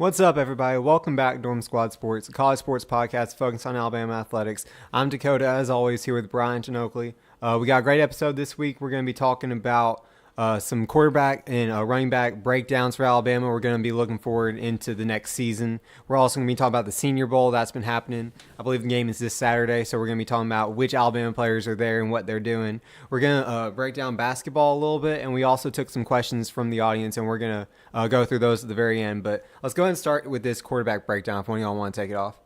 What's up, everybody? Welcome back to Dorm Squad Sports, a college sports podcast focused on Alabama athletics. I'm Dakota, as always, here with Brian and Oakley. We got a great episode this week. We're going to be talking about some quarterback and running back breakdowns for Alabama. We're going to be looking forward into the next season. We're also going to be talking about the Senior Bowl that's been happening. I believe the game is this Saturday, so we're going to be talking about which Alabama players are there and what they're doing. We're going to break down basketball a little bit, and we also took some questions from the audience, and we're going to go through those at the very end. But let's go ahead and start with this quarterback breakdown if one of y'all want to take it off.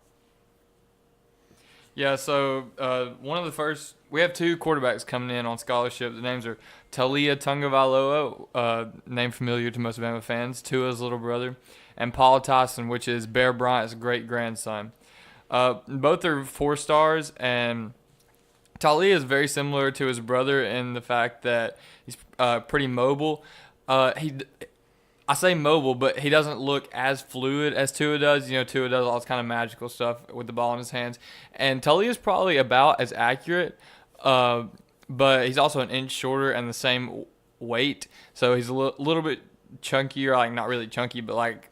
Yeah, so one of the first, we have two quarterbacks coming in on scholarship. The names are Talia Tungavailoa, name familiar to most Alabama fans, Tua's little brother, and Paul Tyson, which is Bear Bryant's great-grandson. Both are 4 stars, and Talia is very similar to his brother in the fact that he's pretty mobile. I say mobile, but he doesn't look as fluid as Tua does. You know, Tua does all this kind of magical stuff with the ball in his hands. And Tully is probably about as accurate, but he's also an inch shorter and the same weight. So he's a little bit chunkier, like not really chunky, but like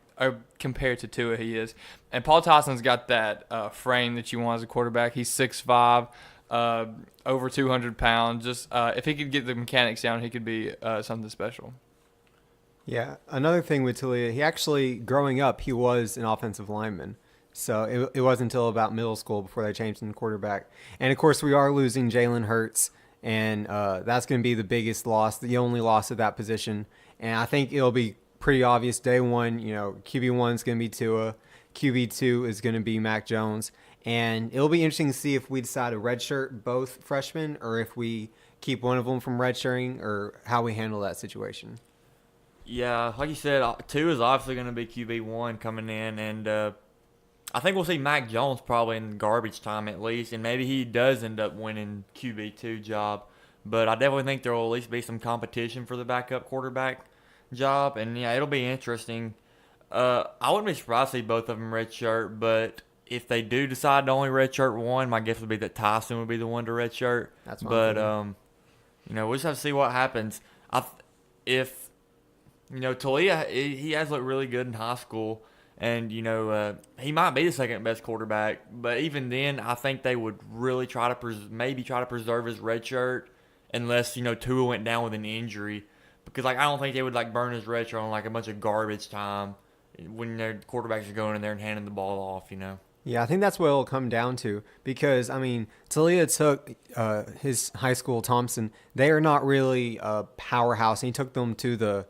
compared to Tua he is. And Paul Tyson's got that frame that you want as a quarterback. He's 6'5", over 200 pounds. Just if he could get the mechanics down, he could be something special. Yeah, another thing with Talia, he actually, growing up, he was an offensive lineman. So it wasn't until about middle school before they changed him to quarterback. And, of course, we are losing Jalen Hurts, and that's going to be the biggest loss, the only loss of that position. And I think it'll be pretty obvious day one, QB1 is going to be Tua, QB2 is going to be Mac Jones. And it'll be interesting to see if we decide to redshirt both freshmen or if we keep one of them from redshirting or how we handle that situation. Yeah, like you said, Tua is obviously going to be QB1 coming in, and I think we'll see Mac Jones probably in garbage time at least, and maybe he does end up winning QB2 job. But I definitely think there will at least be some competition for the backup quarterback job, and yeah, it'll be interesting. I wouldn't be surprised to see both of them redshirt, but if they do decide to only redshirt one, my guess would be that Tyson would be the one to redshirt. That's what we'll just have to see what happens. Talia, he has looked really good in high school, and, he might be the second best quarterback, but even then, I think they would really try to preserve his red shirt unless, Tua went down with an injury, because, I don't think they would, burn his red shirt on, a bunch of garbage time when their quarterbacks are going in there and handing the ball off, Yeah, I think that's what it'll come down to because, Talia took his high school, Thompson. They are not really a powerhouse, and he took them to the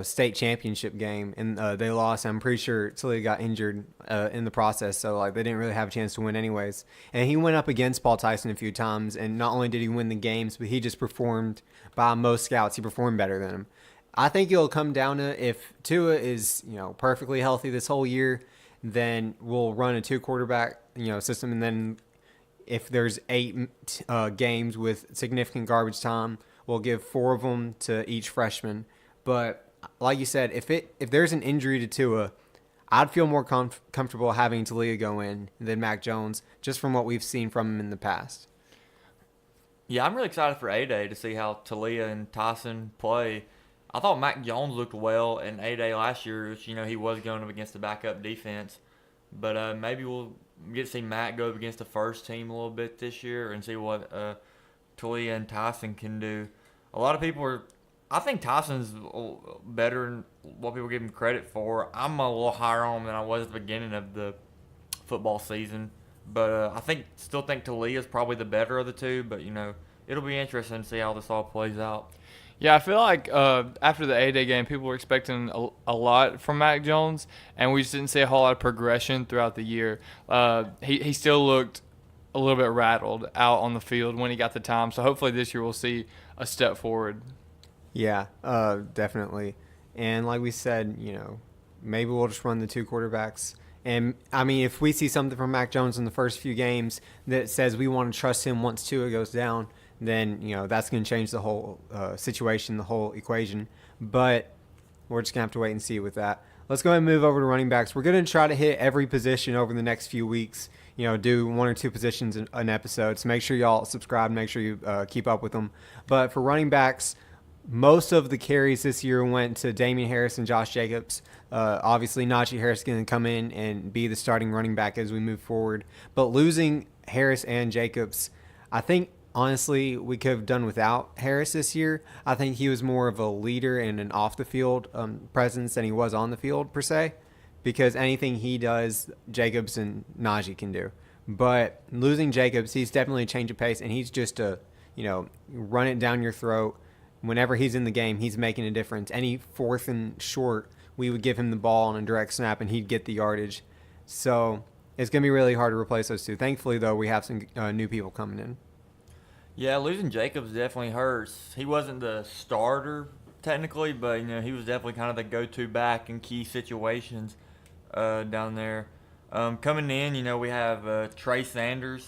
state championship game, and they lost. I'm pretty sure Talia got injured in the process, so they didn't really have a chance to win anyways. And he went up against Paul Tyson a few times, and not only did he win the games, but he just performed by most scouts. He performed better than him. I think it'll come down to if Tua is perfectly healthy this whole year, then we'll run a 2 quarterback system, and then if there's 8 games with significant garbage time, we'll give 4 of them to each freshman. But like you said, if there's an injury to Tua, I'd feel more comfortable having Talia go in than Mac Jones, just from what we've seen from him in the past. Yeah, I'm really excited for A-Day to see how Talia and Tyson play. I thought Mac Jones looked well in A-Day last year, which, he was going up against the backup defense. But maybe we'll get to see Mac go up against the first team a little bit this year and see what Talia and Tyson can do. A lot of people I think Tyson's better than what people give him credit for. I'm a little higher on him than I was at the beginning of the football season. But I still think Talia is probably the better of the two. But, it'll be interesting to see how this all plays out. Yeah, I feel like after the A-Day game, people were expecting a lot from Mac Jones, and we just didn't see a whole lot of progression throughout the year. He still looked a little bit rattled out on the field when he got the time. So hopefully this year we'll see a step forward. Yeah, definitely. And like we said, maybe we'll just run the 2 quarterbacks. And, if we see something from Mac Jones in the first few games that says we want to trust him once Tua goes down, then, that's going to change the whole situation, the whole equation. But we're just going to have to wait and see with that. Let's go ahead and move over to running backs. We're going to try to hit every position over the next few weeks, do 1 or 2 positions an episode. So make sure y'all subscribe, make sure you keep up with them. But for running backs, most of the carries this year went to Damian Harris and Josh Jacobs. Obviously, Najee Harris is going to come in and be the starting running back as we move forward. But losing Harris and Jacobs, I think, honestly, we could have done without Harris this year. I think he was more of a leader and an off-the-field presence than he was on the field, per se, because anything he does, Jacobs and Najee can do. But losing Jacobs, he's definitely a change of pace, and he's just a, run it down your throat. Whenever he's in the game, he's making a difference. Any fourth and short, we would give him the ball on a direct snap, and he'd get the yardage. So it's going to be really hard to replace those two. Thankfully, though, we have some new people coming in. Yeah, losing Jacobs definitely hurts. He wasn't the starter technically, but he was definitely kind of the go-to back in key situations down there. Coming in, we have Trey Sanders,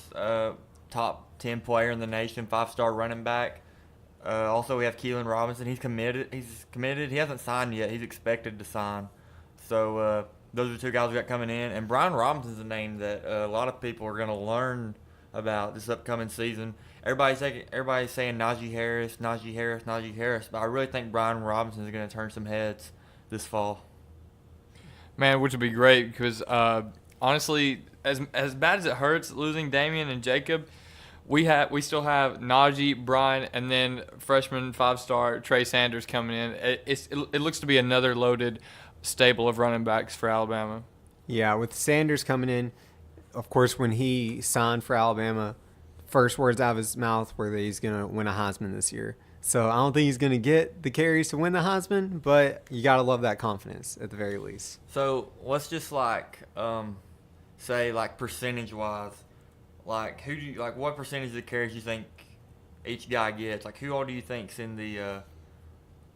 top 10 player in the nation, 5-star running back. Also, we have Keelan Robinson. He's committed. He hasn't signed yet. He's expected to sign. So those are two guys we got coming in. And Brian Robinson's a name that a lot of people are going to learn about this upcoming season. Everybody's saying Najee Harris, Najee Harris, Najee Harris. But I really think Brian Robinson is going to turn some heads this fall. Man, which would be great because honestly, as bad as it hurts losing Damian and Jacob, we still have Najee, Brian, and then freshman 5-star Trey Sanders coming in. It looks to be another loaded stable of running backs for Alabama. Yeah, with Sanders coming in, of course, when he signed for Alabama, first words out of his mouth were that he's going to win a Heisman this year. So I don't think he's going to get the carries to win the Heisman, but you got to love that confidence at the very least. So let's just say percentage-wise, what percentage of the carries you think each guy gets? Who all do you think's in the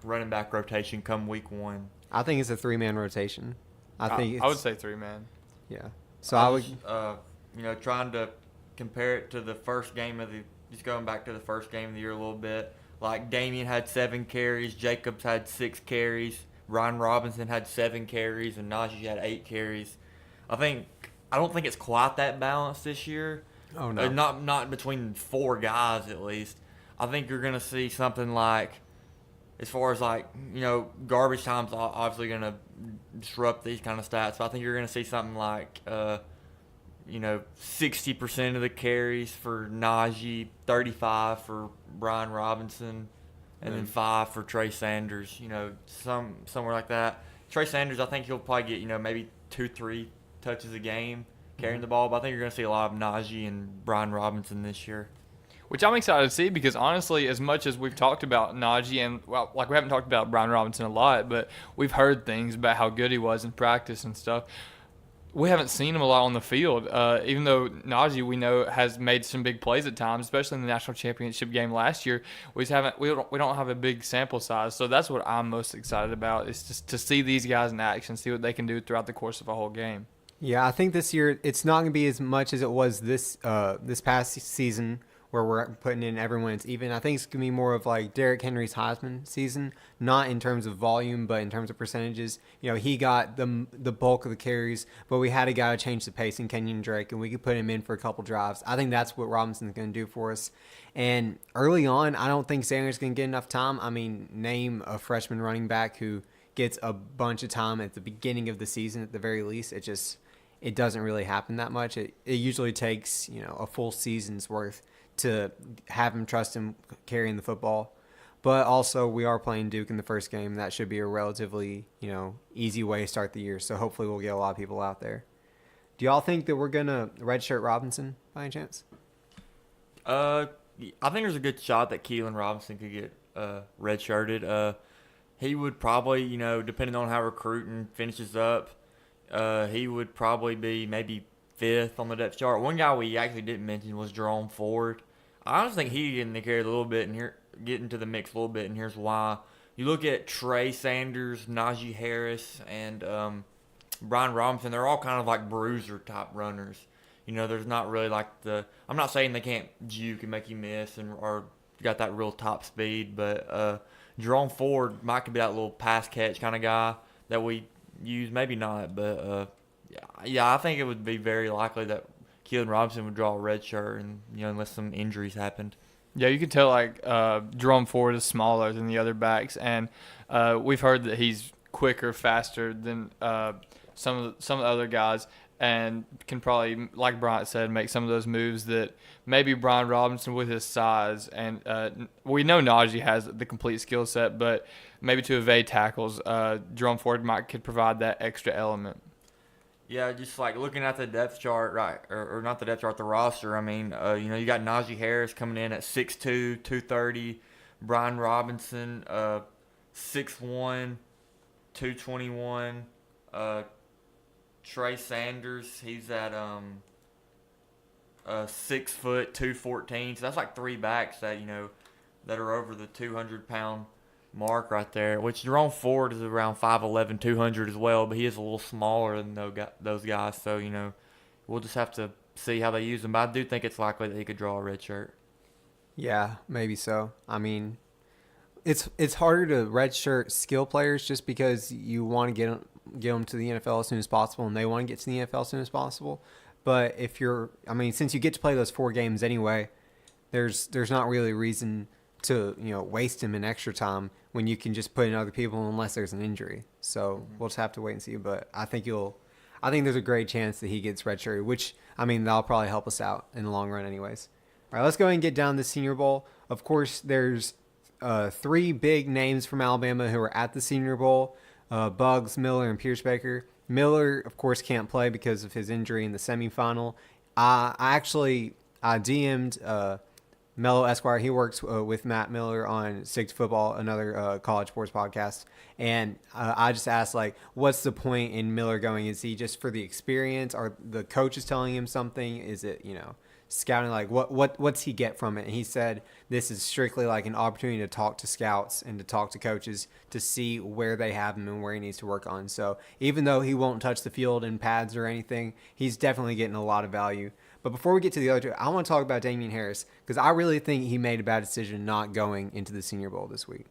running back rotation come week 1? I think it's a 3-man rotation. I would say 3-man. Yeah. So I would, trying to compare it to the first game just going back to the first game of the year a little bit. Damian had 7 carries, Jacobs had 6 carries, Ryan Robinson had 7 carries, and Najee had 8 carries. I don't think it's quite that balanced this year. Oh no. Not between 4 guys at least. I think you're gonna see something as far as garbage time's obviously gonna disrupt these kind of stats. But I think you're gonna see something 60% of the carries for Najee, 35 for Brian Robinson, and then 5 for Trey Sanders. Somewhere like that. Trey Sanders, I think he'll probably get maybe 2-3 touches a game carrying the ball, but I think you're going to see a lot of Najee and Brian Robinson this year. Which I'm excited to see because honestly, as much as we've talked about Najee and we haven't talked about Brian Robinson a lot, but we've heard things about how good he was in practice and stuff. We haven't seen him a lot on the field, even though Najee we know has made some big plays at times, especially in the national championship game last year. We don't have a big sample size, so that's what I'm most excited about is just to see these guys in action, see what they can do throughout the course of a whole game. Yeah, I think this year it's not going to be as much as it was this past season where we're putting in everyone it's even. I think it's going to be more of Derrick Henry's Heisman season, not in terms of volume, but in terms of percentages. He got the bulk of the carries, but we had a guy to change the pace in Kenyon Drake, and we could put him in for a couple drives. I think that's what Robinson's going to do for us. And early on, I don't think Sanders going to get enough time. I mean, name a freshman running back who gets a bunch of time at the beginning of the season at the very least. It doesn't really happen that much. It usually takes a full season's worth to have him trust him carrying the football. But also we are playing Duke in the first game. That should be a relatively easy way to start the year. So hopefully we'll get a lot of people out there. Do y'all think that we're gonna redshirt Robinson by any chance? I think there's a good shot that Keelan Robinson could get redshirted. He would probably depending on how recruiting finishes up. He would probably be maybe 5th on the depth chart. One guy we actually didn't mention was Jerome Ford. I honestly think he get in the carry a little bit and get into the mix a little bit, and here's why. You look at Trey Sanders, Najee Harris, and Brian Robinson. They're all kind of bruiser type runners. There's not really I'm not saying they can't juke and make you miss or got that real top speed, but Jerome Ford might be that little pass catch kind of guy that we use, maybe not, but yeah, I think it would be very likely that Keelan Robinson would draw a red shirt, and unless some injuries happened. Yeah, you can tell like Jerome Ford is smaller than the other backs, and we've heard that he's quicker, faster than some of the other guys, and can probably, like Bryant said, make some of those moves that maybe Brian Robinson with his size and we know Najee has the complete skill set, but maybe to evade tackles, Jerome Ford could provide that extra element. Yeah, just like looking at the depth chart, right, or not the depth chart, the roster. I mean, you got Najee Harris coming in at 6'2", 230. Brian Robinson, 6'1", 221. Trey Sanders, he's at 6 foot, 214. So that's like three backs that that are over the 200-pound mark right there, which Jerome Ford is around 5'11", 200 as well, but he is a little smaller than those guys. So, we'll just have to see how they use him. But I do think it's likely that he could draw a red shirt. Yeah, maybe so. I mean, it's harder to redshirt skill players just because you want to get them to the NFL as soon as possible, and they want to get to the NFL as soon as possible. But since you get to play those 4 games anyway, there's not really a reason to waste him in extra time when you can just put in other people unless there's an injury. So we'll just have to wait and see. But I think there's a great chance that he gets redshirted, which that'll probably help us out in the long run anyways. All right, let's go ahead and get down to the Senior Bowl. Of course, there's 3 big names from Alabama who are at the Senior Bowl: Buggs, Miller, and Pierce Baker. Miller, of course, can't play because of his injury in the semifinal. I DM'd Mello Esquire. He works with Matt Miller on Six Football, another college sports podcast. And I just asked, what's the point in Miller going? Is he just for the experience? Are the coaches telling him something? Is it, scouting? What's he get from it? And he said this is strictly like an opportunity to talk to scouts and to talk to coaches to see where they have him and where he needs to work on. So even though he won't touch the field in pads or anything, he's definitely getting a lot of value. But before we get to the other 2, I want to talk about Damian Harris because I really think he made a bad decision not going into the Senior Bowl this week.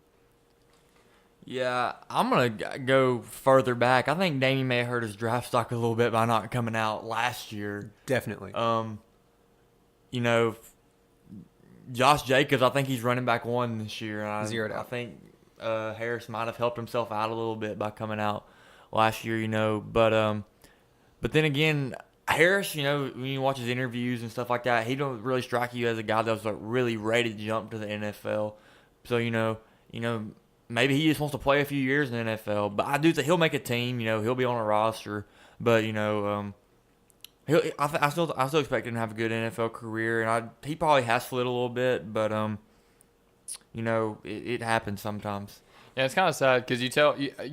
Yeah, I'm going to go further back. I think Damian may have hurt his draft stock a little bit by not coming out last year. Definitely. Josh Jacobs, I think he's running back 1 this year. Zeroed out. I think Harris might have helped himself out a little bit by coming out last year, But then again, Harris, when you watch his interviews and stuff like that, he don't really strike you as a guy that was really ready to jump to the NFL. So, maybe he just wants to play a few years in the NFL. But I do think he'll make a team. He'll be on a roster. But I still expect him to have a good NFL career, and he probably has slid a little bit. But it happens sometimes. Yeah, it's kind of sad because you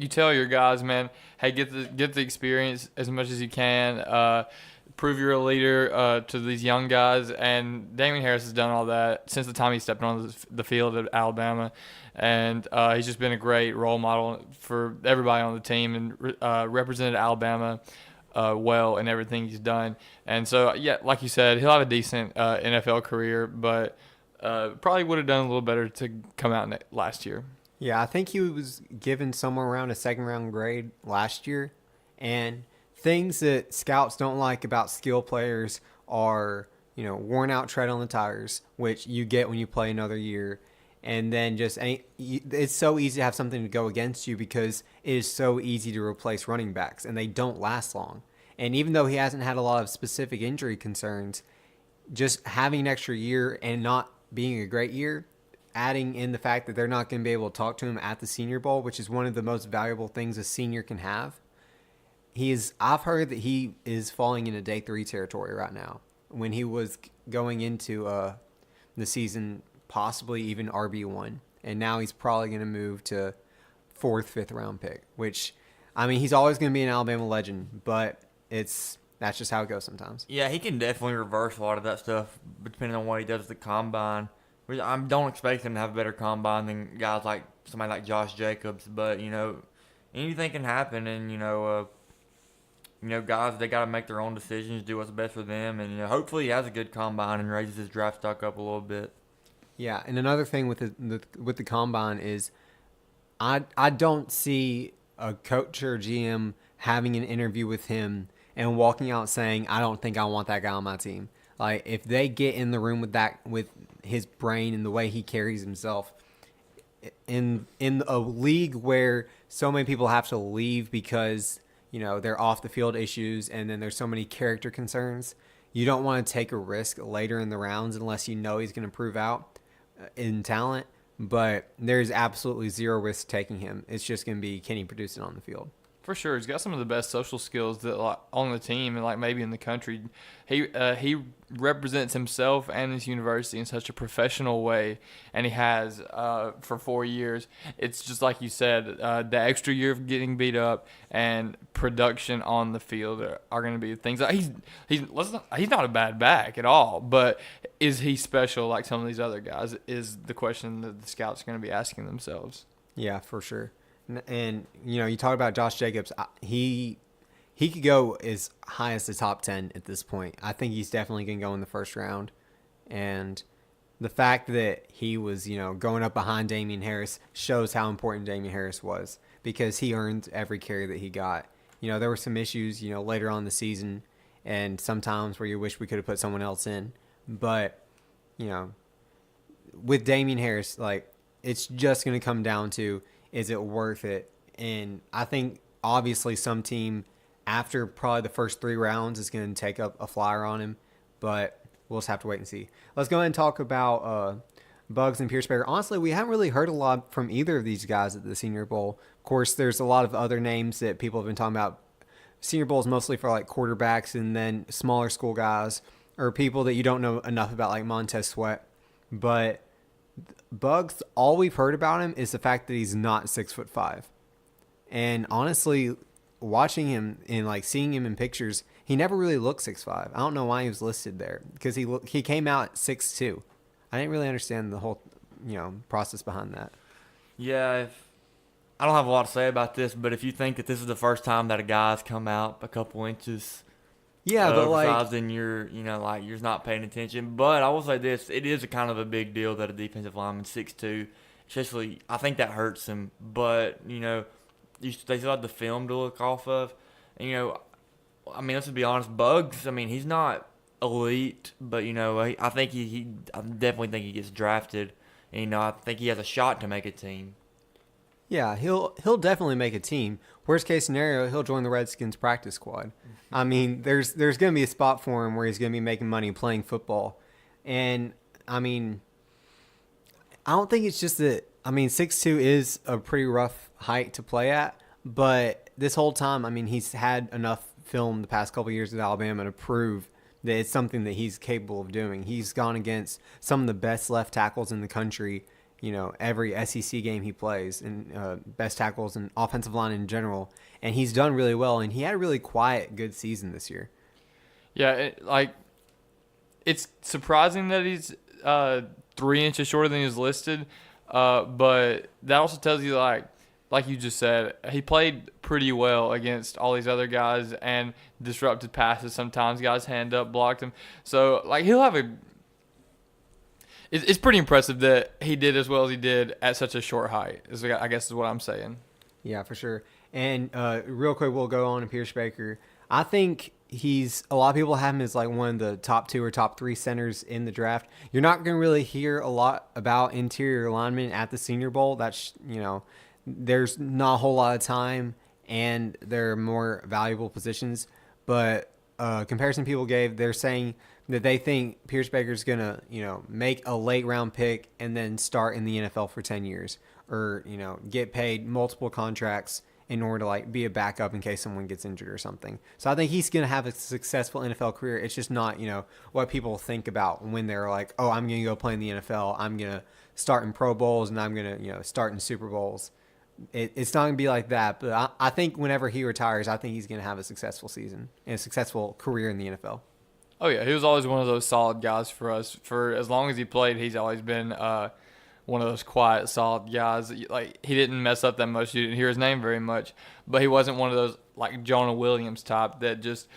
tell your guys, man, hey, get the experience as much as you can. Prove you're a leader to these young guys. And Damian Harris has done all that since the time he stepped on the field at Alabama. And he's just been a great role model for everybody on the team and represented Alabama well in everything he's done. And so, yeah, like you said, he'll have a decent NFL career, but probably would have done a little better to come out last year. Yeah, I think he was given somewhere around a 2nd-round grade last year. And things that scouts don't like about skill players are, worn out tread on the tires, which you get when you play another year. And then it's so easy to have something to go against you because it is so easy to replace running backs, and they don't last long. And even though he hasn't had a lot of specific injury concerns, just having an extra year and not being a great year, adding in the fact that they're not going to be able to talk to him at the Senior Bowl, which is one of the most valuable things a senior can have. I've heard that he is falling into day 3 territory right now. When he was going into the season, possibly even RB1, and now he's probably going to move to 4th, 5th round pick. Which, he's always going to be an Alabama legend, but that's just how it goes sometimes. Yeah, he can definitely reverse a lot of that stuff depending on what he does at the combine. I don't expect him to have a better combine than guys like somebody like Josh Jacobs, but anything can happen, and guys, they got to make their own decisions, do what's best for them, and hopefully he has a good combine and raises his draft stock up a little bit. Yeah, and another thing with the combine is, I don't see a coach or GM having an interview with him and walking out saying, I don't think I want that guy on my team. Like, if they get in the room with his brain and the way he carries himself. In a league where so many people have to leave because they're off the field issues, and then there's so many character concerns, you don't want to take a risk later in the rounds unless you know he's going to prove out in talent. But there's absolutely zero risk taking him. It's just going to be, can he produce it on the field? For sure, he's got some of the best social skills that on the team and maybe in the country. He represents himself and his university in such a professional way, and he has for 4 years. It's just like you said, the extra year of getting beat up and production on the field are going to be things. He's not a bad back at all, but is he special like some of these other guys? Is the question that the scouts are going to be asking themselves. Yeah, for sure. And you talk about Josh Jacobs. He could go as high as the top 10 at this point. I think he's definitely going to go in the first round. And the fact that he was, going up behind Damian Harris shows how important Damian Harris was, because he earned every carry that he got. There were some issues, later on in the season, and sometimes where you wish we could have put someone else in. But, with Damian Harris, it's just going to come down to, is it worth it? And I think obviously some team after probably the first 3 rounds is going to take up a flyer on him, but we'll just have to wait and see. Let's go ahead and talk about Bugs and Pierce Baker. Honestly, we haven't really heard a lot from either of these guys at the Senior Bowl. Of course, there's a lot of other names that people have been talking about. Senior Bowl is mostly for quarterbacks and then smaller school guys or people that you don't know enough about, like Montez Sweat. But Bugs, all we've heard about him is the fact that he's not 6'5". And honestly, watching him and seeing him in pictures, he never really looked 6'5". I don't know why he was listed there, because he came out at 6'2". I didn't really understand the whole process behind that. Yeah, I don't have a lot to say about this, but if you think that this is the first time that a guy's come out a couple inches, yeah, but then you're you're not paying attention. But I will say this: it is a kind of a big deal that a defensive lineman 6'2", especially. I think that hurts him. But they still have the film to look off of. And, let's be honest, Bugs. He's not elite, but I think I definitely think he gets drafted. And I think he has a shot to make a team. Yeah, he'll definitely make a team. Worst case scenario, he'll join the Redskins practice squad. There's going to be a spot for him where he's going to be making money playing football. And, I don't think it's just that, 6'2" is a pretty rough height to play at. But this whole time, he's had enough film the past couple of years at Alabama to prove that it's something that he's capable of doing. He's gone against some of the best left tackles in the country, every SEC game he plays, and best tackles and offensive line in general. And he's done really well, and he had a really quiet, good season this year. Yeah, it's surprising that he's 3 inches shorter than he's listed, but that also tells you, like you just said, he played pretty well against all these other guys and disrupted passes. Sometimes guys hand up, blocked him. So, he'll have it's pretty impressive that he did as well as he did at such a short height, I guess is what I'm saying. Yeah, for sure. And real quick, we'll go on to Pierce Baker. I think a lot of people have him as one of the top 2 or top 3 centers in the draft. You're not going to really hear a lot about interior linemen at the Senior Bowl. That's, there's not a whole lot of time, and they're more valuable positions. But comparison people gave, they're saying that they think Pierce Baker's going to, make a late round pick and then start in the NFL for 10 years or, get paid multiple contracts in order to be a backup in case someone gets injured or something. So I think he's going to have a successful NFL career. It's just not, what people think about when they're like, oh, I'm going to go play in the NFL. I'm going to start in Pro Bowls and I'm going to, start in Super Bowls. It's not going to be like that. But I think whenever he retires, I think he's going to have a successful season and a successful career in the NFL. Oh, yeah. He was always one of those solid guys for us. For as long as he played, he's always been one of those quiet, solid guys. He didn't mess up that much. You didn't hear his name very much. But he wasn't one of those, Jonah Williams type that just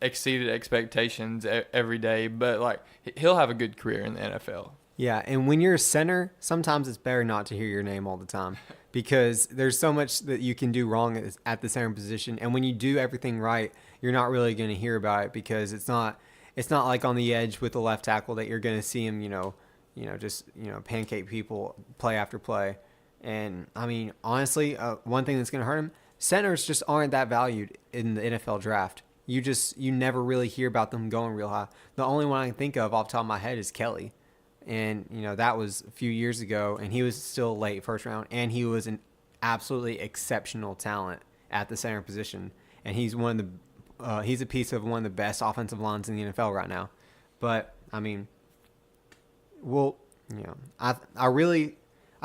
exceeded expectations every day. But, he'll have a good career in the NFL. Yeah, and when you're a center, sometimes it's better not to hear your name all the time because there's so much that you can do wrong at the center position. And when you do everything right, you're not really going to hear about it because it's not it's not like on the edge with the left tackle that you're going to see him, just pancake people play after play. And I mean, honestly, one thing that's going to hurt him, centers just aren't that valued in the NFL draft. You never really hear about them going real high. The only one I can think of off the top of my head is Kelly. And, that was a few years ago, and he was still late first round, and he was an absolutely exceptional talent at the center position. And he's he's a piece of one of the best offensive lines in the NFL right now. But, I mean, I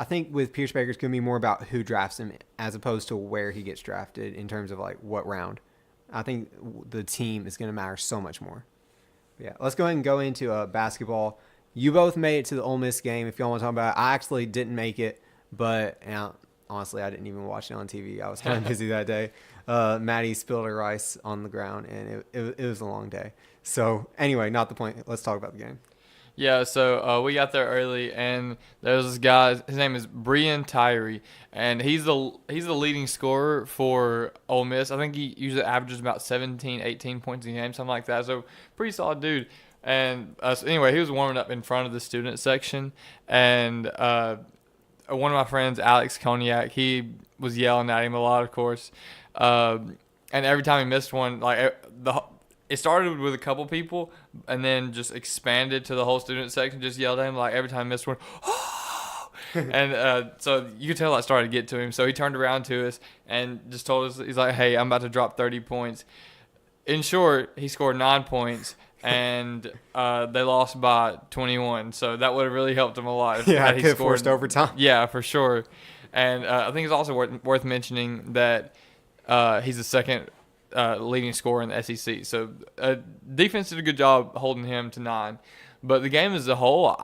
think with Pierce Baker, it's going to be more about who drafts him as opposed to where he gets drafted in terms of, like, what round. I think the team is going to matter so much more. Yeah, let's go ahead and go into basketball. You both made it to the Ole Miss game. If y'all want to talk about it, I actually didn't make it, but honestly, I didn't even watch it on TV. I was kind of busy that day. Maddie spilled her rice on the ground, and it was a long day. So anyway, not the point. Let's talk about the game. Yeah, so we got there early, and there's this guy. His name is Brian Tyree, and he's the leading scorer for Ole Miss. I think he usually averages about 17, 18 points a game, something like that. So pretty solid dude. And so anyway, he was warming up in front of the student section, and one of my friends, Alex Cognac, he was yelling at him a lot, of course. And every time he missed one, it started with a couple people and then just expanded to the whole student section, just yelled at him, like every time he missed one, oh! And so you could tell that started to get to him. So he turned around to us and just told us, he's like, hey, I'm about to drop 30 points. In short, he scored 9 points, and they lost by 21. So that would have really helped him a lot. Yeah, he forced overtime. Yeah, for sure. And I think it's also worth mentioning that he's the second leading scorer in the SEC. So defense did a good job holding him to 9. But the game as a whole,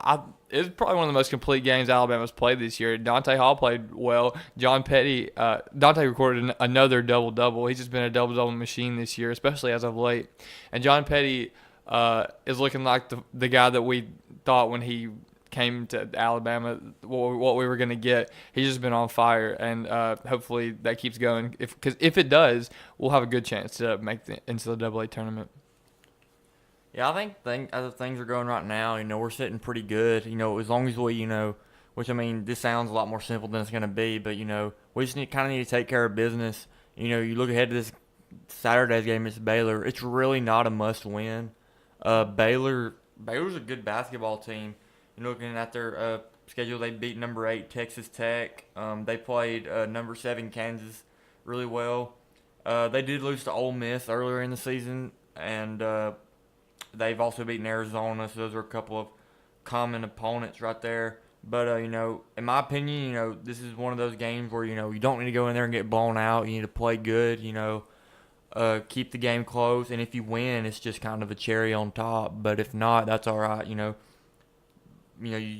it's probably one of the most complete games Alabama's played this year. Dante Hall played well. John Petty, Dante recorded another double-double. He's just been a double-double machine this year, especially as of late. And John Petty is looking like the guy that we thought when he came to Alabama, what we were going to get. He's just been on fire, and hopefully that keeps going. Because if it does, we'll have a good chance to make the NCAA tournament. Yeah, I think as things are going right now, we're sitting pretty good. As long as we, which I mean, this sounds a lot more simple than it's going to be, but we just need to take care of business. You look ahead to this Saturday's game against Baylor. It's really not a must-win. Baylor's a good basketball team. Looking at their schedule, they beat number 8 Texas Tech. They played number 7 Kansas really well. They did lose to Ole Miss earlier in the season, and they've also beaten Arizona. So those are a couple of common opponents right there. But in my opinion, this is one of those games where you don't need to go in there and get blown out. You need to play good. Keep the game close, and if you win, it's just kind of a cherry on top. But if not, that's all right. You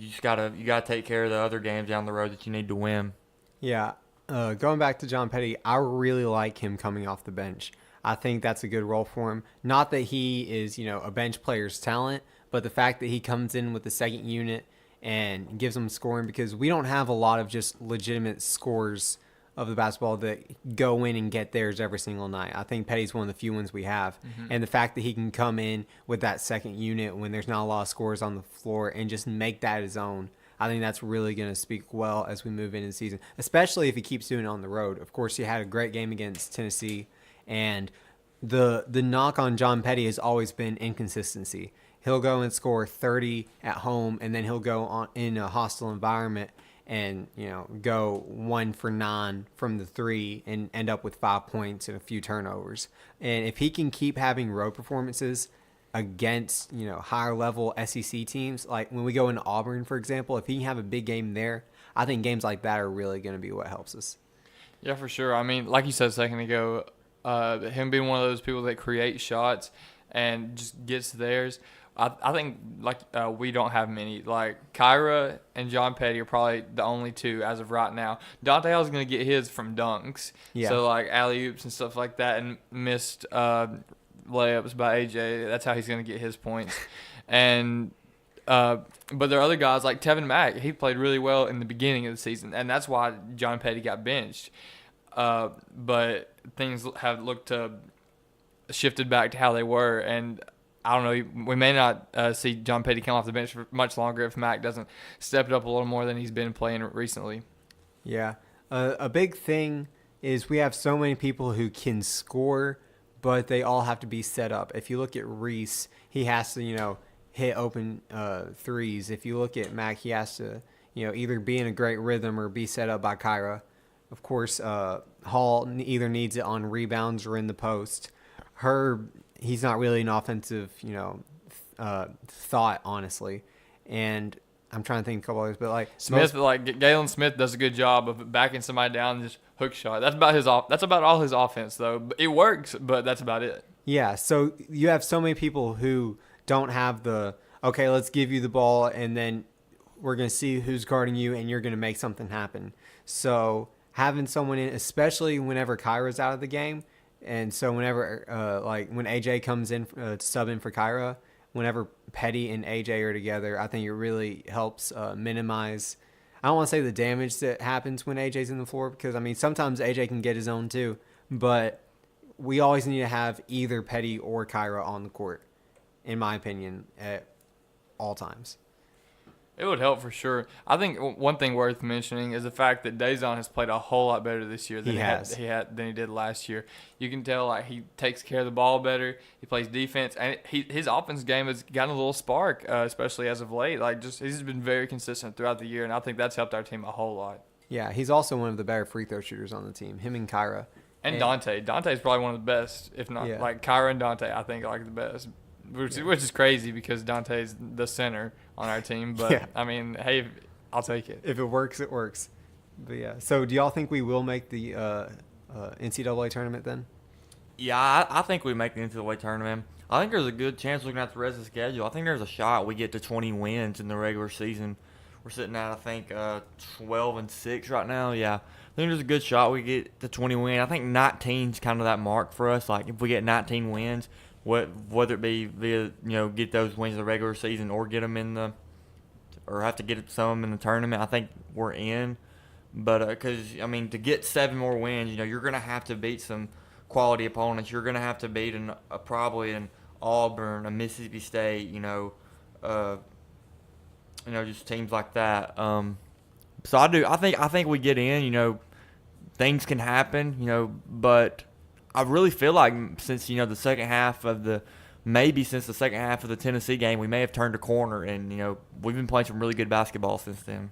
just gotta take care of the other games down the road that you need to win. Yeah, going back to John Petty, I really like him coming off the bench. I think that's a good role for him. Not that he is, a bench player's talent, but the fact that he comes in with the second unit and gives them scoring, because we don't have a lot of just legitimate scorers of the basketball that go in and get theirs every single night. I think Petty's one of the few ones we have. Mm-hmm. And the fact that he can come in with that second unit when there's not a lot of scorers on the floor and just make that his own, I think that's really going to speak well as we move into the season, especially if he keeps doing it on the road. Of course, he had a great game against Tennessee, and the knock on John Petty has always been inconsistency. He'll go and score 30 at home, and then he'll go on in a hostile environment and go 1 for 9 from the 3 and end up with 5 points and a few turnovers. And if he can keep having road performances against higher level SEC teams, like when we go into Auburn, for example, if he can have a big game there, I think games like that are really going to be what helps us. Yeah, for sure. I mean, like you said a second ago, him being one of those people that create shots and just gets theirs. I think we don't have many. Like Kyra and John Petty are probably the only two as of right now. Dante Hall's going to get his from dunks. Yeah. So like alley-oops and stuff like that, and missed layups by AJ. That's how he's going to get his points. And but there are other guys like Tevin Mack. He played really well in the beginning of the season, and that's why John Petty got benched. But things have shifted back to how they were, and I don't know. We may not see John Petty come off the bench for much longer if Mac doesn't step it up a little more than he's been playing recently. Yeah. A big thing is we have so many people who can score, but they all have to be set up. If you look at Reese, he has to, hit open threes. If you look at Mac, he has to, either be in a great rhythm or be set up by Kyra. Of course, Hall either needs it on rebounds or in the post. Herb, he's not really an offensive, thought, honestly. And I'm trying to think of a couple others, but Galen Smith does a good job of backing somebody down and just hook shot. That's about all his offense, though. It works, but that's about it. Yeah, so you have so many people who don't have okay, let's give you the ball, and then we're going to see who's guarding you, and you're going to make something happen. So having someone in, especially whenever Kyra's out of the game, and so whenever, when AJ comes in to sub in for Kyra, whenever Petty and AJ are together, I think it really helps minimize, I don't want to say the damage that happens when AJ's in the floor, because, sometimes AJ can get his own too, but we always need to have either Petty or Kyra on the court, in my opinion, at all times. It would help for sure. I think one thing worth mentioning is the fact that Dazon has played a whole lot better this year than he did last year. You can tell he takes care of the ball better. He plays defense, and his offense game has gotten a little spark, especially as of late. He's been very consistent throughout the year, and I think that's helped our team a whole lot. Yeah, he's also one of the better free throw shooters on the team. Him and Kyra. And Dante. Dante's probably one of the best, if not Kyra and Dante. I think the best. Which is crazy because Dante's the center on our team. But, hey, I'll take it. If it works, it works. But, yeah. So, do y'all think we will make the NCAA tournament then? Yeah, I think we make the NCAA tournament. I think there's a good chance looking at the rest of the schedule. I think there's a shot we get to 20 wins in the regular season. We're sitting at, I think, 12-6 right now. Yeah, I think there's a good shot we get to 20 wins. I think 19's kind of that mark for us. If we get 19 wins, whether it be via get those wins in the regular season or get them or have to get some in the tournament, I think we're in. But because to get 7 more wins, you're gonna have to beat some quality opponents. You're gonna have to beat probably an Auburn, a Mississippi State, just teams like that. So I think we get in. Things can happen. But I really feel like since the second half of the Tennessee game, we may have turned a corner, and we've been playing some really good basketball since then.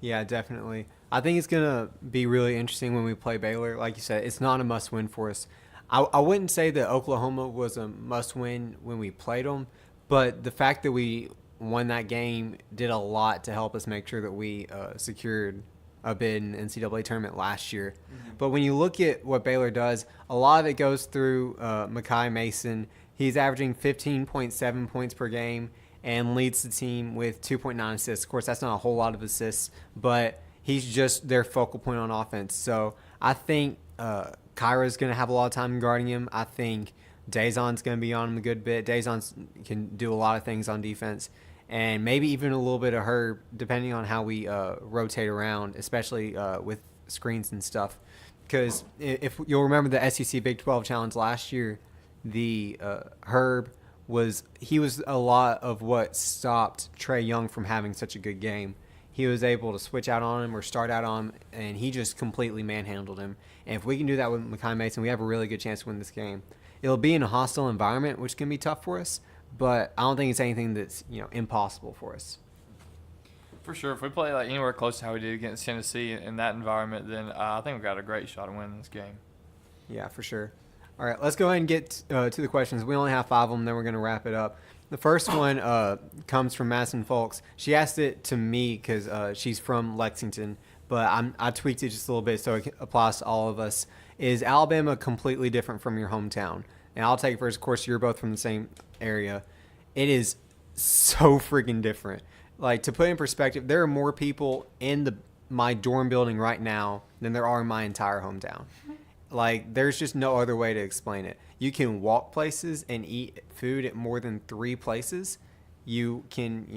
Yeah, definitely. I think it's gonna be really interesting when we play Baylor. Like you said, it's not a must-win for us. I wouldn't say that Oklahoma was a must-win when we played them, but the fact that we won that game did a lot to help us make sure that we secured a bid in the NCAA tournament last year. Mm-hmm. But when you look at what Baylor does, a lot of it goes through Mekhi Mason. He's averaging 15.7 points per game and leads the team with 2.9 assists. Of course, that's not a whole lot of assists, but he's just their focal point on offense. So I think Kyra's going to have a lot of time guarding him. I think Dazon's going to be on him a good bit. Dazon can do a lot of things on defense. And maybe even a little bit of Herb, depending on how we rotate around, especially with screens and stuff. Because if you'll remember the SEC Big 12 Challenge last year, the Herb was a lot of what stopped Trey Young from having such a good game. He was able to switch out on him or start out on him, and he just completely manhandled him. And if we can do that with Mekhi Mason, we have a really good chance to win this game. It'll be in a hostile environment, which can be tough for us. But I don't think it's anything that's impossible for us. For sure, if we play anywhere close to how we did against Tennessee in that environment, then I think we've got a great shot at winning this game. Yeah, for sure. All right, let's go ahead and get to the questions. We only have 5 of them, then we're going to wrap it up. The first one comes from Madison Folks. She asked it to me because she's from Lexington, but I tweaked it just a little bit so it applies to all of us. Is Alabama completely different from your hometown? And I'll take it first. Of course, you're both from the same area. It is so freaking different. To put in perspective, there are more people in my dorm building right now than there are in my entire hometown. There's just no other way to explain it. You can walk places and eat food at more than 3 places. You can,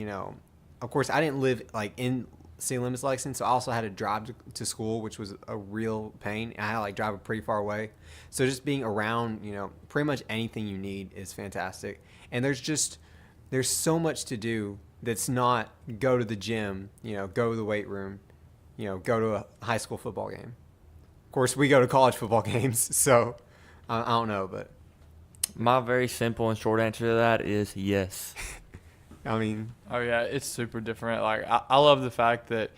of course, I didn't live in city limits license, so I also had to drive to school, which was a real pain. I had to like drive a pretty far away. So just being around, pretty much anything you need is fantastic. And there's so much to do that's not go to the gym, go to the weight room, go to a high school football game. Of course, we go to college football games, so I don't know, but My very simple and short answer to that is yes. I mean, Oh yeah, it's super different. Like I love the fact that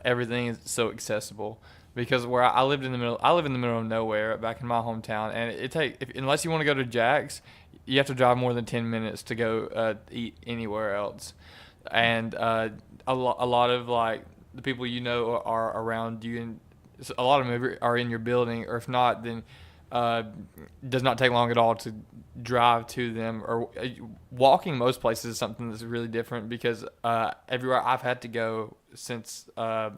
everything is so accessible. Because where I lived in the middle, I live in the middle of nowhere back in my hometown, and unless you want to go to Jack's, you have to drive more than 10 minutes to go eat anywhere else. And a lot of like the people are around you, and a lot of them are in your building, or if not, then does not take long at all to drive to them. Or walking most places is something that's really different, because everywhere I've had to go since I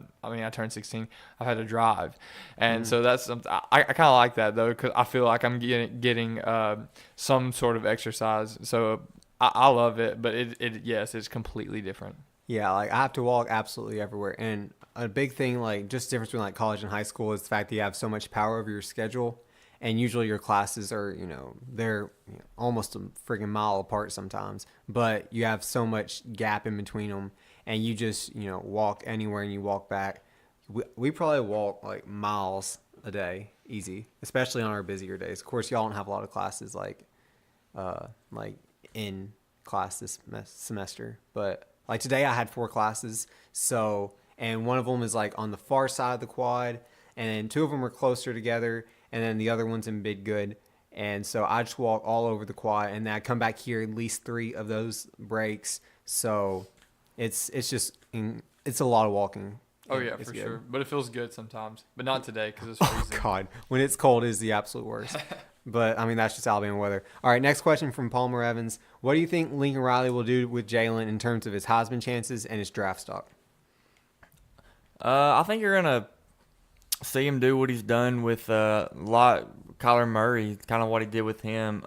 turned 16, I've had to drive, and so that's something I kind of like that though, because I feel like I'm getting some sort of exercise. So I love it, but yes, it's completely different. yeah, like I have to walk absolutely everywhere. And a big thing, like just difference between like college and high school, is the fact that you have so much power over your schedule. And usually your classes are, they're almost a friggin' mile apart sometimes, but you have so much gap in between them, and you just, walk anywhere and you walk back. We probably walk like miles a day, easy, especially on our busier days. Of course, y'all don't have a lot of classes like in class this semester, but like today I had 4 classes, and one of them is like on the far side of the quad, and then 2 of them are closer together, and then the other one's in Bidgood. And so I just walk all over the quad, and then I come back here at least 3 of those breaks. So it's a lot of walking. Oh yeah, It's for good. sure. But it feels good sometimes, but not today because it's freezing. Oh God, when it's cold is the absolute worst. But I mean, that's just Alabama weather. All right, next question from Palmer Evans. What do you think Lincoln Riley will do with Jalen in terms of his Heisman chances and his draft stock? I think you're gonna see him do what he's done with Kyler Murray, kind of what he did with him.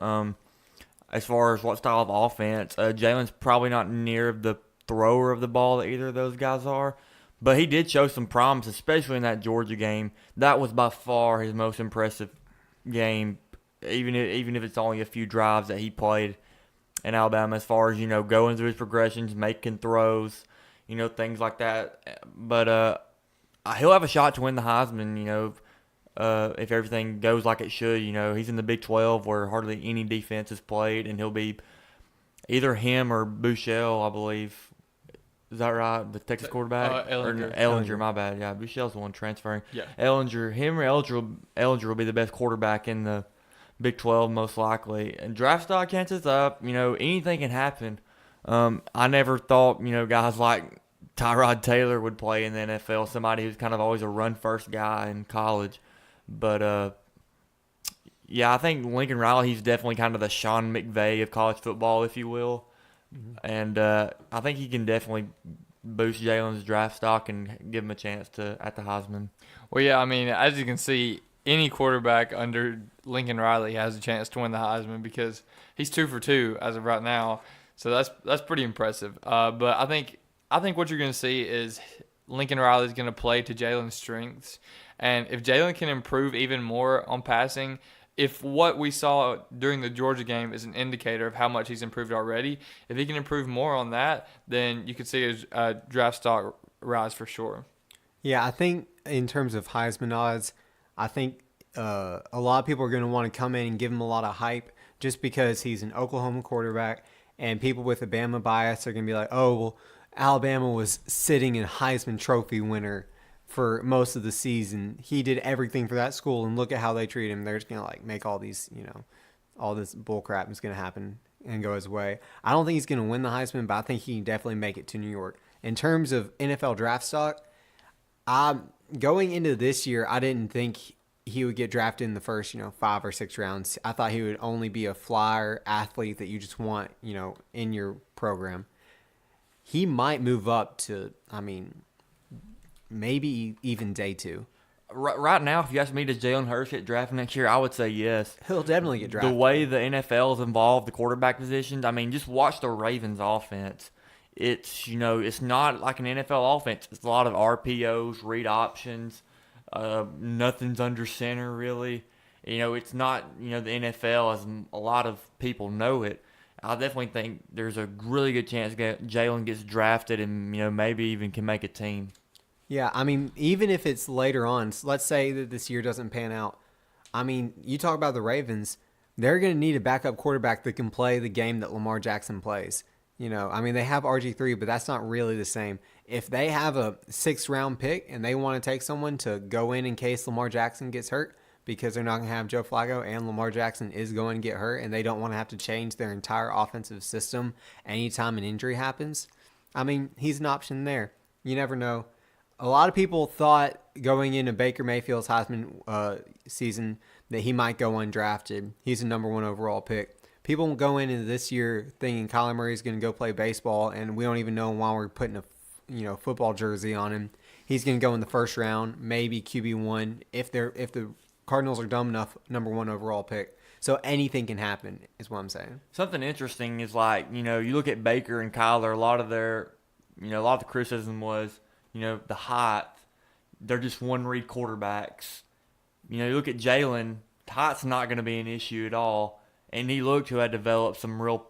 As far as what style of offense, Jalen's probably not near the thrower of the ball that either of those guys are, but he did show some promise, especially in that Georgia game. That was by far his most impressive game, even if it's only a few drives that he played in Alabama, as far as, going through his progressions, making throws, things like that. But he'll have a shot to win the Heisman, if everything goes like it should. He's in the Big 12 where hardly any defense is played, and he'll be either him or Bouchel, I believe. Is that right? The Texas quarterback? Ellinger. My bad. Yeah, Bouchel's the one transferring. Yeah. Him or Ellinger will be the best quarterback in the Big 12 most likely. And draft stock chances up. Anything can happen. I never thought, guys like Tyrod Taylor would play in the NFL, somebody who's kind of always a run-first guy in college. But, yeah, I think Lincoln Riley, he's definitely kind of the Sean McVay of college football, if you will. Mm-hmm. And I think he can definitely boost Jalen's draft stock and give him a chance at the Heisman. Well, yeah, I mean, as you can see, any quarterback under Lincoln Riley has a chance to win the Heisman, because he's 2 for 2 as of right now. So that's pretty impressive. But I think what you're going to see is Lincoln Riley's going to play to Jalen's strengths. And if Jalen can improve even more on passing, if what we saw during the Georgia game is an indicator of how much he's improved already, if he can improve more on that, then you could see his draft stock rise for sure. Yeah, I think in terms of Heisman odds, I think a lot of people are going to want to come in and give him a lot of hype just because he's an Oklahoma quarterback, and people with a Bama bias are going to be like, oh, well, Alabama was sitting in Heisman Trophy winner for most of the season. He did everything for that school, and look at how they treat him. They're just going to make all these, all this bull crap is going to happen and go his way. I don't think he's going to win the Heisman, but I think he can definitely make it to New York. In terms of NFL draft stock, going into this year, I didn't think he would get drafted in the first, 5 or 6 rounds. I thought he would only be a flyer athlete that you just want, in your program. He might move up to, maybe even day 2. Right now, if you ask me, does Jalen Hurts get drafted next year, I would say yes. He'll definitely get drafted. The way the NFL is involved, the quarterback positions, just watch the Ravens offense. it's it's not like an NFL offense. It's a lot of RPOs, read options. Nothing's under center really. It's not the NFL as a lot of people know it. I definitely think there's a really good chance that Jalen gets drafted and maybe even can make a team. Yeah, I mean, even if it's later on, so let's say that this year doesn't pan out. I mean, you talk about the Ravens, they're going to need a backup quarterback that can play the game that Lamar Jackson plays. I mean, they have RG3, but that's not really the same. If they have a 6th-round pick and they want to take someone to go in case Lamar Jackson gets hurt, because they're not going to have Joe Flacco and Lamar Jackson is going to get hurt, and they don't want to have to change their entire offensive system anytime an injury happens, I mean, he's an option there. You never know. A lot of people thought going into Baker Mayfield's Heisman season that he might go undrafted. He's a number 1 overall pick. People go into this year thinking Kyler Murray's going to go play baseball, and we don't even know why we're putting a football jersey on him. He's going to go in the 1st round, maybe QB1 if the Cardinals are dumb enough, number 1 overall pick. So anything can happen is what I'm saying. Something interesting is you look at Baker and Kyler, a lot of the criticism was, the height. They're just one-read quarterbacks. You look at Jalen, height's not going to be an issue at all. And he looked to have developed some real,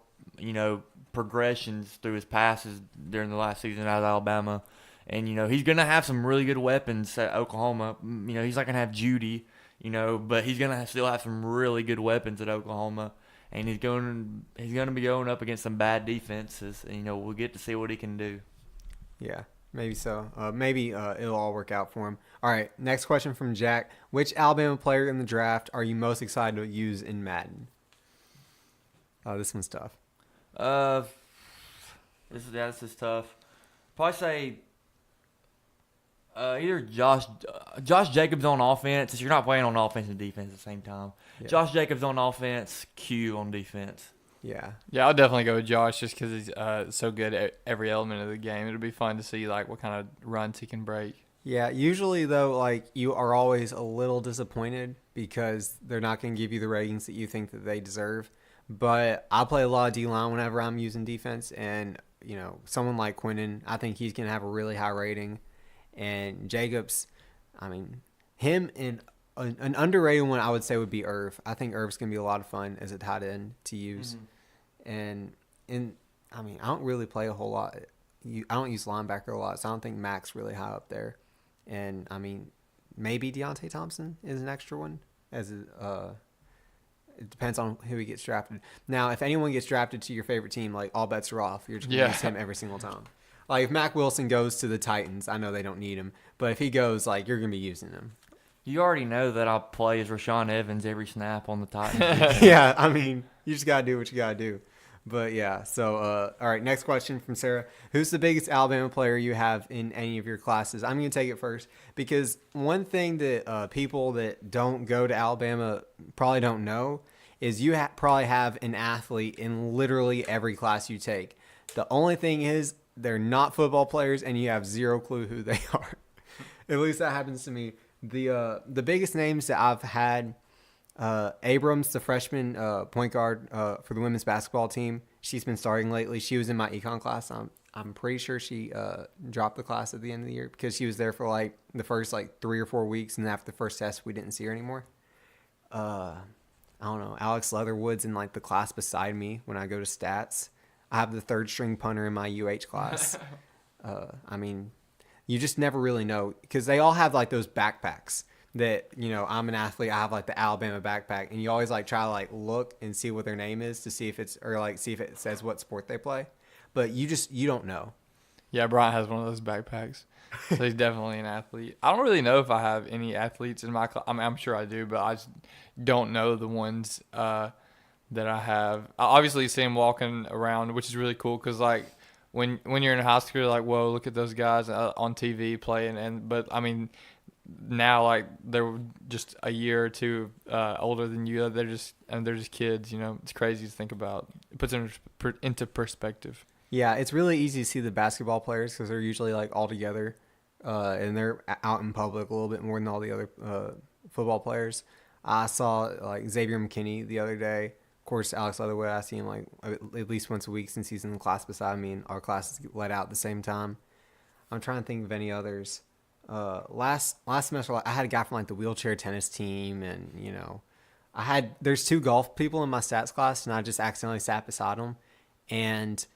progressions through his passes during the last season out of Alabama. And, he's going to have some really good weapons at Oklahoma. He's not going to have Judy, but he's going to still have some really good weapons at Oklahoma. And he's going to be going up against some bad defenses. And, we'll get to see what he can do. Yeah, maybe so. Maybe it'll all work out for him. All right, next question from Jack. Which Alabama player in the draft are you most excited to use in Madden? Oh, this one's tough. This is tough. Probably say either Josh Jacobs on offense. Since you're not playing on offense and defense at the same time. Yeah. Josh Jacobs on offense, Q on defense. Yeah. Yeah, I'll definitely go with Josh just because he's so good at every element of the game. It'll be fun to see what kind of runs he can break. Yeah, usually though, you are always a little disappointed because they're not going to give you the ratings that you think that they deserve. But I play a lot of D-line whenever I'm using defense, and someone like Quinnen, I think he's going to have a really high rating. And Jacobs, I mean, him and an underrated one I would say would be Irv. I think Irv's going to be a lot of fun as a tight end to use. Mm-hmm. And I mean, I don't really play a whole lot. I don't use linebacker a lot, so I don't think Mac's really high up there. And I mean, maybe Deontay Thompson is an extra one it depends on who he gets drafted. Now, if anyone gets drafted to your favorite team, all bets are off. You're just going to use him every single time. If Mac Wilson goes to the Titans, I know they don't need him. But if he goes, you're going to be using him. You already know that I'll play as Rashaan Evans every snap on the Titans. Yeah, I mean, you just got to do what you got to do. But, yeah, so, all right, next question from Sarah. Who's the biggest Alabama player you have in any of your classes? I'm going to take it first because one thing that people that don't go to Alabama probably don't know is you probably have an athlete in literally every class you take. The only thing is they're not football players and you have zero clue who they are. At least that happens to me. The biggest names that I've had, Abrams, the freshman point guard for the women's basketball team. She's been starting lately. She was in my econ class. I'm pretty sure she dropped the class at the end of the year because she was there for the first 3 or 4 weeks, and after the first test, we didn't see her anymore. I don't know. Alex Leatherwood's in the class beside me when I go to stats. I have the 3rd string punter in my UH class. I mean, you just never really know because they all have those backpacks that, I'm an athlete. I have the Alabama backpack, and you always try to look and see what their name is to see if it's see if it says what sport they play. But you don't know. Yeah, Brian has one of those backpacks. So he's definitely an athlete. I don't really know if I have any athletes in my class. I mean, I'm sure I do, but I just don't know the ones that I have. I obviously see them walking around, which is really cool because, when you're in high school, you're whoa, look at those guys on TV playing. But, I mean, now, they're just a year or two older than you. They're just kids, It's crazy to think about. It puts it into perspective. Yeah, it's really easy to see the basketball players because they're usually all together, and they're out in public a little bit more than all the other football players. I saw Xavier McKinney the other day. Of course, Alex Leatherwood, I see him like at least once a week since he's in the class beside me, and our classes get let out at the same time. I'm trying to think of any others. Last semester, I had a guy from like the wheelchair tennis team, and there's 2 golf people in my stats class, and I just accidentally sat beside them, and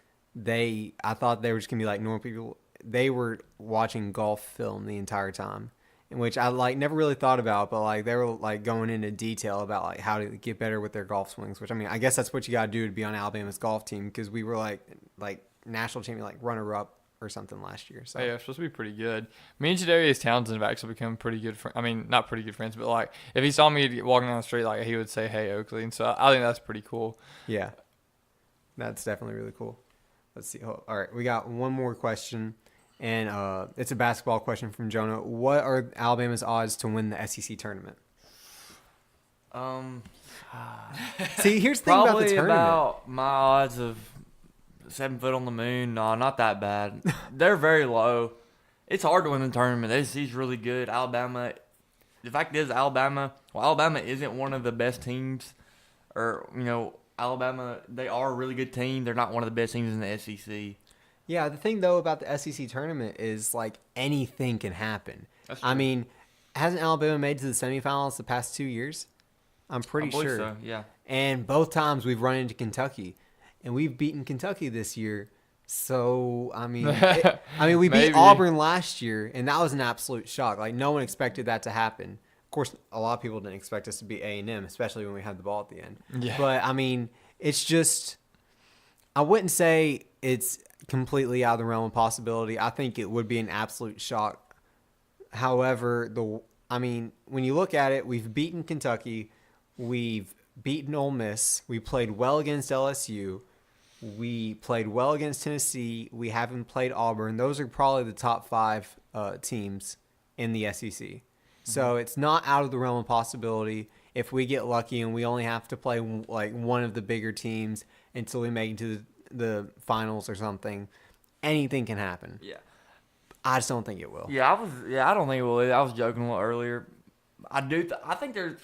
I thought they were just gonna be like normal people. They were watching golf film the entire time, in which I like never really thought about, but like they were like going into detail about like how to get better with their golf swings. Which I mean, I guess that's what you gotta do to be on Alabama's golf team, because we were like national champion, like runner up or something last year. So yeah, it's supposed to be pretty good. Me and Jadarius Townsend have actually become pretty good friends. I mean, not pretty good friends, but like if he saw me walking down the street, like he would say, "Hey, Oakley," and so I think that's pretty cool. Yeah, that's definitely really cool. Let's see. All right, we got one more question, and it's a basketball question from Jonah. What are Alabama's odds to win the SEC tournament? See, here's the thing about the Probably tournament. about my odds of 7 foot on the moon. No, not that bad. They're very low. It's hard to win the tournament. The SEC's really good. Alabama. The fact is, Alabama isn't one of the best teams, or Alabama. They are a really good team. They're not one of the best teams in the SEC. Yeah, the thing though about the SEC tournament is like anything can happen. That's true. I mean, hasn't Alabama made to the semifinals the past 2 years? I'm pretty I believe sure. so, yeah. And both times we've run into Kentucky, and we've beaten Kentucky this year. So I mean, we beat Maybe. Auburn last year, and that was an absolute shock. Like no one expected that to happen. Of course, a lot of people didn't expect us to beat A&M, especially when we had the ball at the end. Yeah. But I mean, it's just, I wouldn't say it's completely out of the realm of possibility. I think it would be an absolute shock. However, when you look at it, we've beaten Kentucky, we've beaten Ole Miss, we played well against LSU, we played well against Tennessee, we haven't played Auburn. Those are probably the top 5 teams in the SEC. So it's not out of the realm of possibility if we get lucky and we only have to play like one of the bigger teams until we make it to the finals or something. Anything can happen. Yeah. I just don't think it will. Yeah, I don't think it will. I was joking a little earlier. I think there's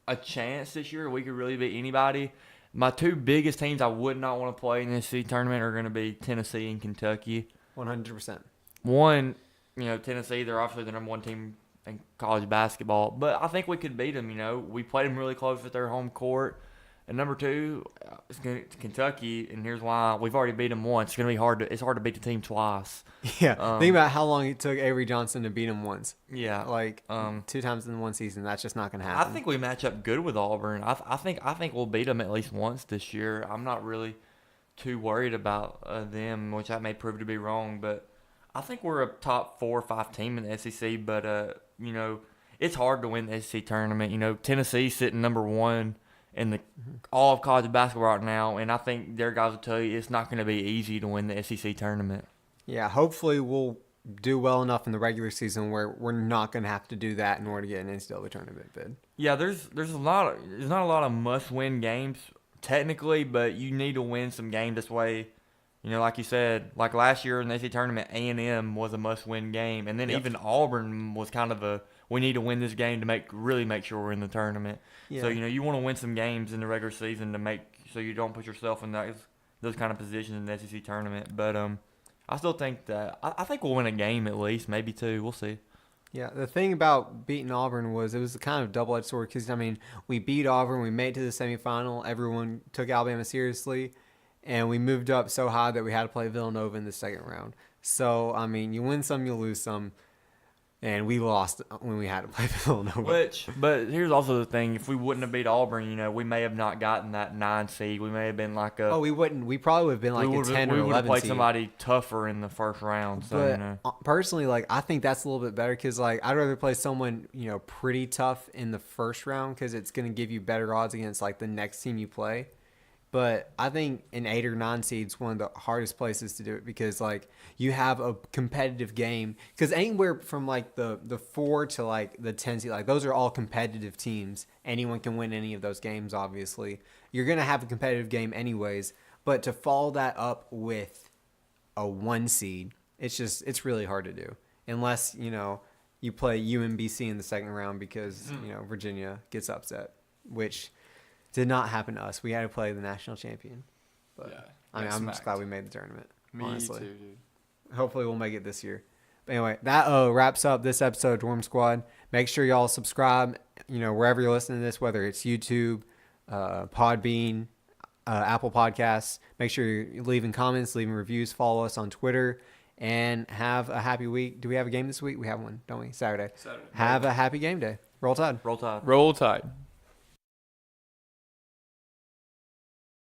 a chance this year we could really beat anybody. My 2 biggest teams I would not want to play in this SEC tournament are going to be Tennessee and Kentucky. 100%. One, Tennessee, they're obviously the number 1 team in college basketball, but I think we could beat them. We played them really close at their home court. And number 2, it's Kentucky, and here's why: we've already beat them once. It's hard to beat the team twice. Yeah. Think about how long it took Avery Johnson to beat him once. Yeah, Like 2 times in one season. That's just not going to happen. I think we match up good with Auburn. I think we'll beat them at least once this year. I'm not really too worried about them, which I may prove to be wrong, but I think we're a top 4 or 5 team in the SEC. But it's hard to win the SEC tournament. Tennessee's sitting number 1 in the all of college basketball right now, and I think their guys will tell you it's not going to be easy to win the SEC tournament. Yeah, hopefully we'll do well enough in the regular season where we're not going to have to do that in order to get an NCAA tournament bid. Yeah, there's not a lot of must-win games technically, but you need to win some games this way. Like you said, like last year in the SEC tournament, A&M was a must-win game, and then even Auburn was kind of we need to win this game to really make sure we're in the tournament. Yeah. So you want to win some games in the regular season to make so you don't put yourself in those kind of positions in the SEC tournament. But I still think that I think we'll win a game at least, maybe 2. We'll see. Yeah, the thing about beating Auburn was it was a kind of double-edged sword because, we beat Auburn, we made it to the semifinal, everyone took Alabama seriously, and we moved up so high that we had to play Villanova in the second round. So, you win some, you lose some, and we lost when we had to play Villanova. But here's also the thing: if we wouldn't have beat Auburn, we may have not gotten that 9 seed. We may have been like a. Oh, we wouldn't. We probably would have been like a 10 or 11 We would have played seed. somebody tougher in the first round. So But personally, I think that's a little bit better because, I'd rather play someone, pretty tough in the first round because it's going to give you better odds against, the next team you play. But I think an 8 or 9 seed's one of the hardest places to do it because, you have a competitive game. Because anywhere from, the 4 to, the 10 seed, those are all competitive teams. Anyone can win any of those games, obviously. You're going to have a competitive game anyways. But to follow that up with a 1 seed, it's really hard to do. Unless, you play UMBC in the second round because, Virginia gets upset. Which Did not happen to us. We had to play the national champion. But Yeah, I mean, got I'm just smacked. glad we made the tournament. Me honestly. too, dude. Hopefully we'll make it this year. But anyway, that wraps up this episode of Dorm Squad. Make sure y'all subscribe, wherever you're listening to this, whether it's YouTube, Podbean, Apple Podcasts. Make sure you're leaving comments, leaving reviews, follow us on Twitter, and have a happy week. Do we have a game this week? We have one, don't we? Saturday. Saturday. Have a happy game day. Roll Tide. Roll Tide. Roll Tide.